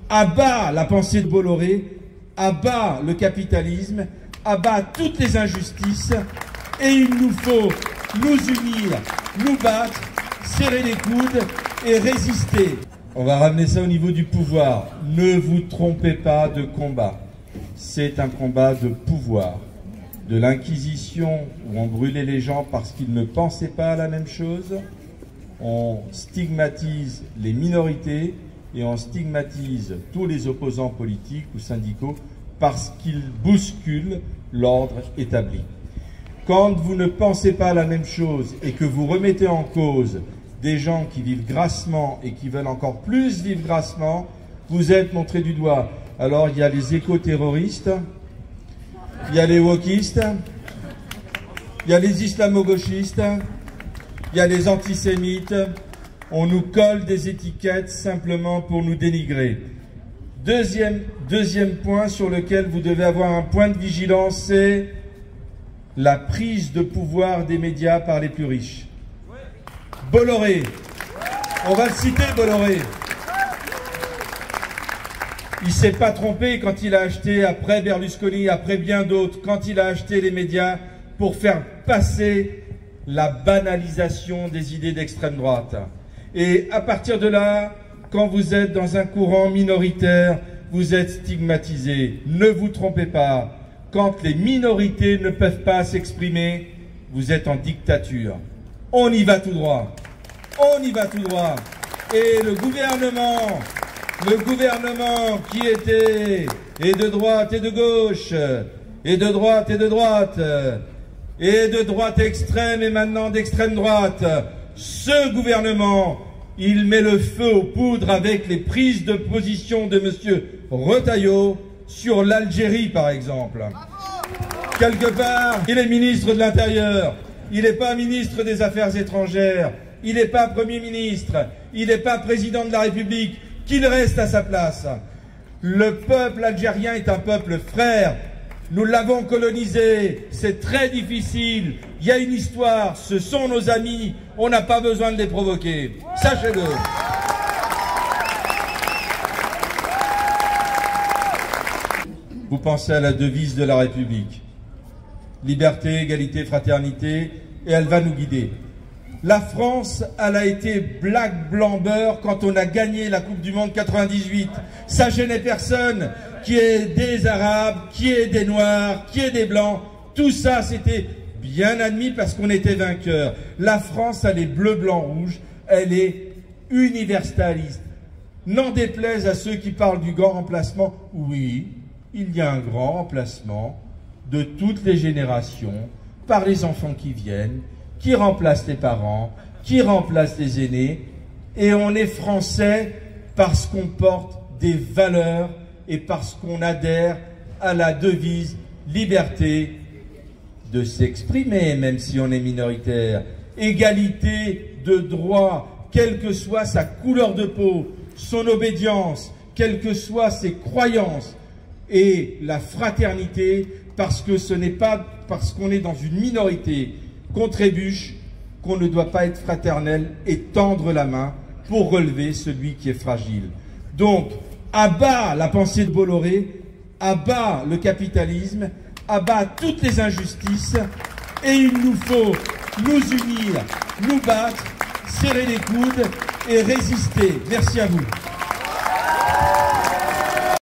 à bas la pensée de Bolloré, à bas le capitalisme, à bas toutes les injustices, et il nous faut nous unir, nous battre, serrer les coudes et résister. On va ramener ça au niveau du pouvoir. Ne vous trompez pas de combat. C'est un combat de pouvoir. De l'Inquisition, où on brûlait les gens parce qu'ils ne pensaient pas à la même chose, on stigmatise les minorités et on stigmatise tous les opposants politiques ou syndicaux parce qu'ils bousculent l'ordre établi. Quand vous ne pensez pas à la même chose et que vous remettez en cause des gens qui vivent grassement et qui veulent encore plus vivre grassement, vous êtes montrés du doigt. Alors il y a les éco-terroristes, il y a les wokistes, il y a les islamo-gauchistes, il y a les antisémites. On nous colle des étiquettes simplement pour nous dénigrer. Deuxième point sur lequel vous devez avoir un point de vigilance, c'est la prise de pouvoir des médias par les plus riches. Bolloré, on va le citer, Bolloré. Il ne s'est pas trompé quand il a acheté, après Berlusconi, après bien d'autres, quand il a acheté les médias pour faire passer la banalisation des idées d'extrême droite. Et à partir de là, quand vous êtes dans un courant minoritaire, vous êtes stigmatisé. Ne vous trompez pas. Quand les minorités ne peuvent pas s'exprimer, vous êtes en dictature. On y va tout droit. On y va tout droit. Et le gouvernement qui était et de droite et de gauche, et de droite et de droite, et de droite extrême et maintenant d'extrême droite, ce gouvernement, il met le feu aux poudres avec les prises de position de M. Retailleau sur l'Algérie, par exemple. Quelque part, il est ministre de l'Intérieur, il n'est pas ministre des Affaires étrangères, il n'est pas Premier ministre, il n'est pas président de la République, qu'il reste à sa place. Le peuple algérien est un peuple frère. Nous l'avons colonisé, c'est très difficile. Il y a une histoire, ce sont nos amis, on n'a pas besoin de les provoquer. Sachez-le. Vous pensez à la devise de la République. Liberté, égalité, fraternité, et elle va nous guider. La France, elle a été black, blanc, beurre quand on a gagné la Coupe du Monde 98. Ça gênait personne, qui est des Arabes, qui est des Noirs, qui est des Blancs. Tout ça, c'était bien admis parce qu'on était vainqueurs. La France, elle est bleu, blanc, rouge. Elle est universaliste. N'en déplaise à ceux qui parlent du grand remplacement. Oui, il y a un grand remplacement de toutes les générations par les enfants qui viennent, qui remplace les parents, qui remplace les aînés. Et on est français parce qu'on porte des valeurs et parce qu'on adhère à la devise liberté de s'exprimer, même si on est minoritaire, égalité de droit, quelle que soit sa couleur de peau, son obédience, quelles que soient ses croyances, et la fraternité, parce que ce n'est pas parce qu'on est dans une minorité qu'on trébuche, qu'on ne doit pas être fraternel et tendre la main pour relever celui qui est fragile. Donc, à bas la pensée de Bolloré, à bas le capitalisme, à bas toutes les injustices, et il nous faut nous unir, nous battre, serrer les coudes et résister. Merci à vous.